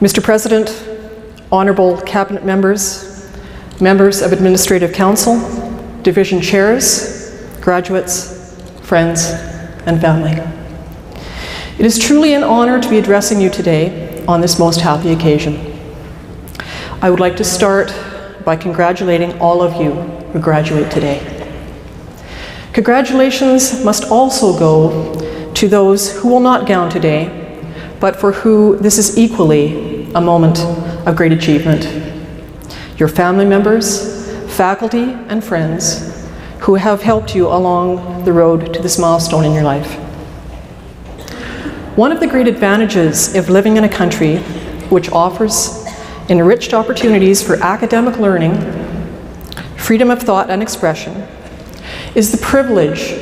Mr. President, honorable cabinet members, members of Administrative Council, division chairs, graduates, friends, and family. It is truly an honor to be addressing you today on this most happy occasion. I would like to start by congratulating all of you who graduate today. Congratulations must also go to those who will not gown today, but for who this is equally a moment of great achievement. Your family members, faculty, and friends who have helped you along the road to this milestone in your life. One of the great advantages of living in a country which offers enriched opportunities for academic learning, freedom of thought and expression, is the privilege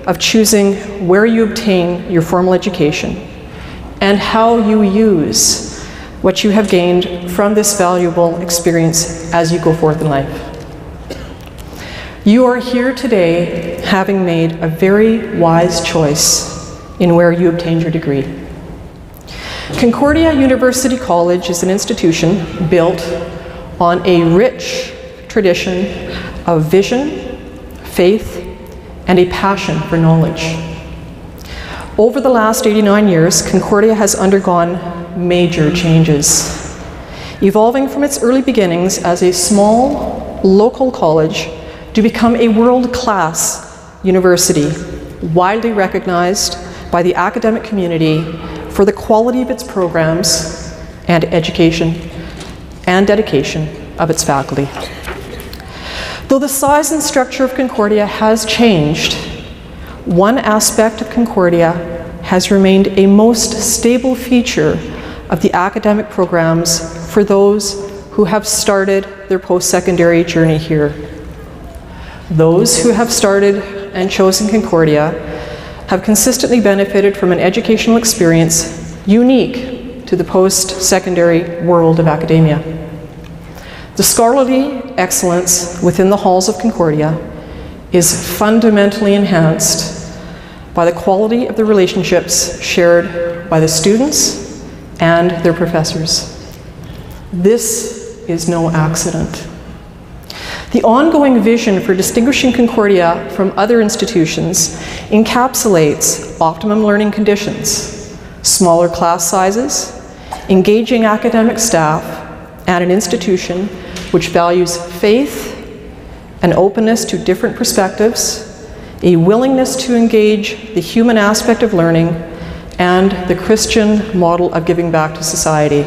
of choosing where you obtain your formal education and how you use what you have gained from this valuable experience as you go forth in life. You are here today having made a very wise choice in where you obtained your degree. Concordia University College is an institution built on a rich tradition of vision, faith, and a passion for knowledge. Over the last 89 years, Concordia has undergone major changes, evolving from its early beginnings as a small local college to become a world-class university, widely recognized by the academic community for the quality of its programs and education and dedication of its faculty. Though the size and structure of Concordia has changed, one aspect of Concordia has remained a most stable feature of the academic programs for those who have started their post-secondary journey here. Those who have started and chosen Concordia have consistently benefited from an educational experience unique to the post-secondary world of academia. The scholarly excellence within the halls of Concordia is fundamentally enhanced by the quality of the relationships shared by the students and their professors. This is no accident. The ongoing vision for distinguishing Concordia from other institutions encapsulates optimum learning conditions, smaller class sizes, engaging academic staff, and an institution which values faith, an openness to different perspectives, a willingness to engage the human aspect of learning, and the Christian model of giving back to society.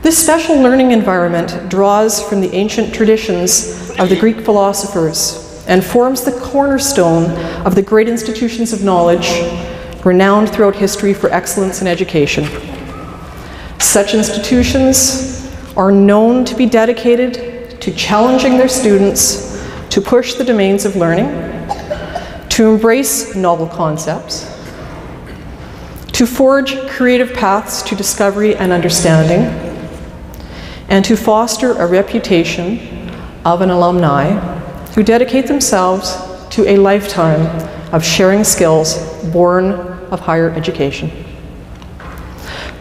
This special learning environment draws from the ancient traditions of the Greek philosophers and forms the cornerstone of the great institutions of knowledge renowned throughout history for excellence in education. Such institutions are known to be dedicated to challenging their students to push the domains of learning, to embrace novel concepts, to forge creative paths to discovery and understanding, and to foster a reputation of an alumni who dedicate themselves to a lifetime of sharing skills born of higher education.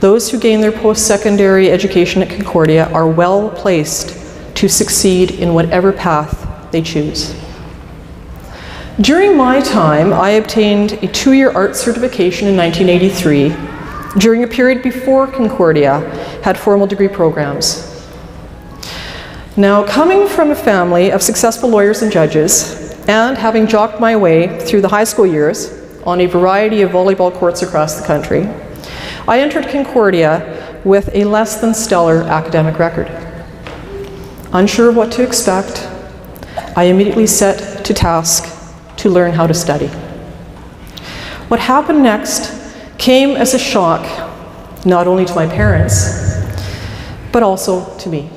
Those who gain their post-secondary education at Concordia are well placed to succeed in whatever path they choose. During my time, I obtained a 2-year art certification in 1983, during a period before Concordia had formal degree programs. Now, coming from a family of successful lawyers and judges, and having jockeyed my way through the high school years on a variety of volleyball courts across the country, I entered Concordia with a less than stellar academic record. Unsure of what to expect, I immediately set to task to learn how to study. What happened next came as a shock, not only to my parents, but also to me.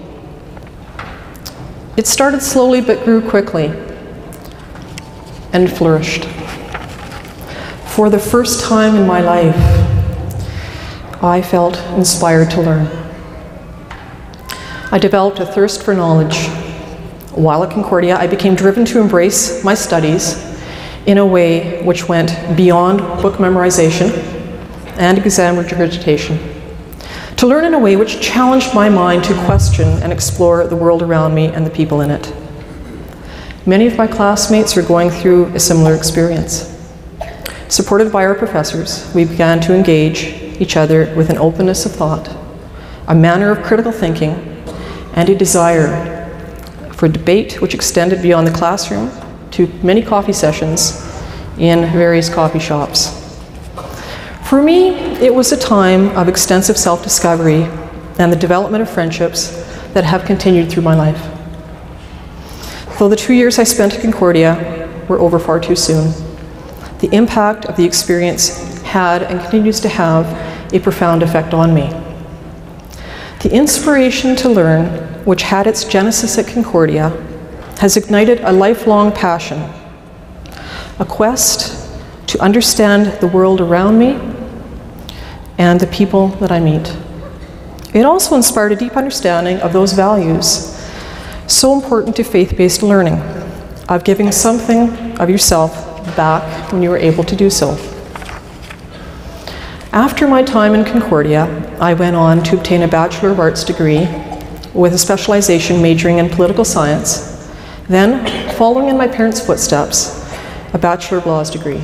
It started slowly but grew quickly and flourished. For the first time in my life, I felt inspired to learn. I developed a thirst for knowledge. While at Concordia, I became driven to embrace my studies in a way which went beyond book memorization and exam regurgitation to learn in a way which challenged my mind to question and explore the world around me and the people in it. Many of my classmates are going through a similar experience. Supported by our professors, we began to engage each other with an openness of thought, a manner of critical thinking, and a desire for debate which extended beyond the classroom to many coffee sessions in various coffee shops. For me, it was a time of extensive self-discovery and the development of friendships that have continued through my life. Though the 2 years I spent at Concordia were over far too soon, the impact of the experience had and continues to have a profound effect on me. The inspiration to learn, which had its genesis at Concordia, has ignited a lifelong passion, a quest to understand the world around me and the people that I meet. It also inspired a deep understanding of those values so important to faith-based learning, of giving something of yourself back when you were able to do so. After my time in Concordia, I went on to obtain a Bachelor of Arts degree with a specialization majoring in political science, then, following in my parents' footsteps, a Bachelor of Laws degree.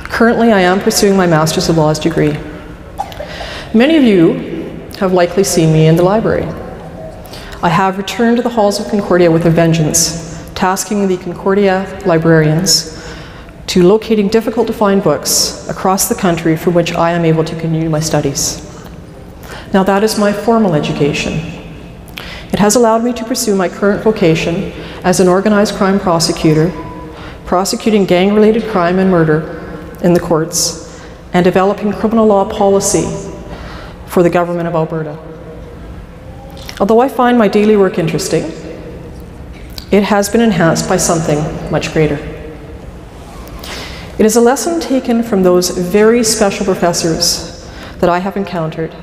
Currently, I am pursuing my Master's of Laws degree. Many of you have likely seen me in the library. I have returned to the halls of Concordia with a vengeance, tasking the Concordia librarians to locating difficult-to-find books across the country for which I am able to continue my studies. Now, that is my formal education. It has allowed me to pursue my current vocation as an organized crime prosecutor, prosecuting gang-related crime and murder in the courts, and developing criminal law policy for the government of Alberta. Although I find my daily work interesting, it has been enhanced by something much greater. It is a lesson taken from those very special professors that I have encountered,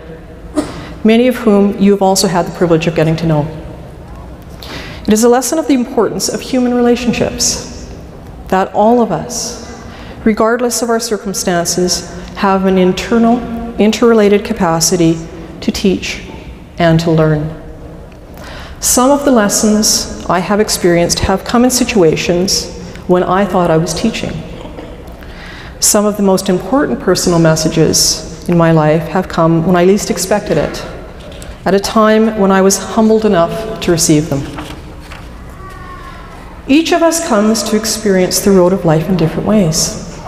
many of whom you have also had the privilege of getting to know. It is a lesson of the importance of human relationships, that all of us, regardless of our circumstances, have an internal, interrelated capacity to teach and to learn. Some of the lessons I have experienced have come in situations when I thought I was teaching. Some of the most important personal messages in my life have come when I least expected it, at a time when I was humbled enough to receive them. Each of us comes to experience the road of life in different ways.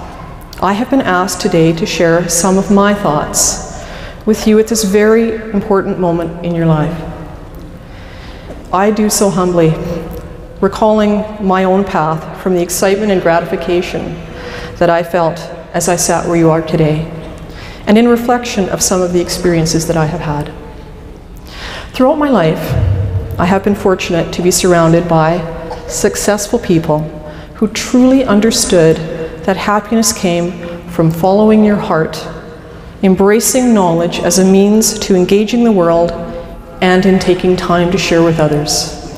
I have been asked today to share some of my thoughts with you at this very important moment in your life. I do so humbly, recalling my own path from the excitement and gratification that I felt as I sat where you are today, and in reflection of some of the experiences that I have had. Throughout my life, I have been fortunate to be surrounded by successful people who truly understood that happiness came from following your heart, embracing knowledge as a means to engaging the world, and in taking time to share with others.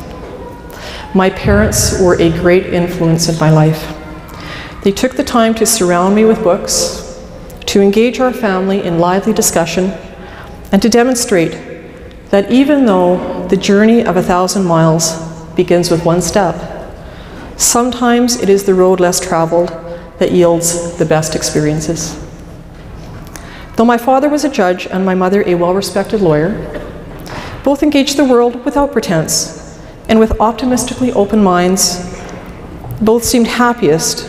My parents were a great influence in my life. They took the time to surround me with books, to engage our family in lively discussion, and to demonstrate that even though the journey of 1,000 miles begins with one step, sometimes it is the road less traveled that yields the best experiences. Though my father was a judge and my mother a well-respected lawyer, both engaged the world without pretense and with optimistically open minds. Both seemed happiest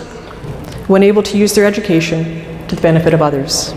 when able to use their education to the benefit of others.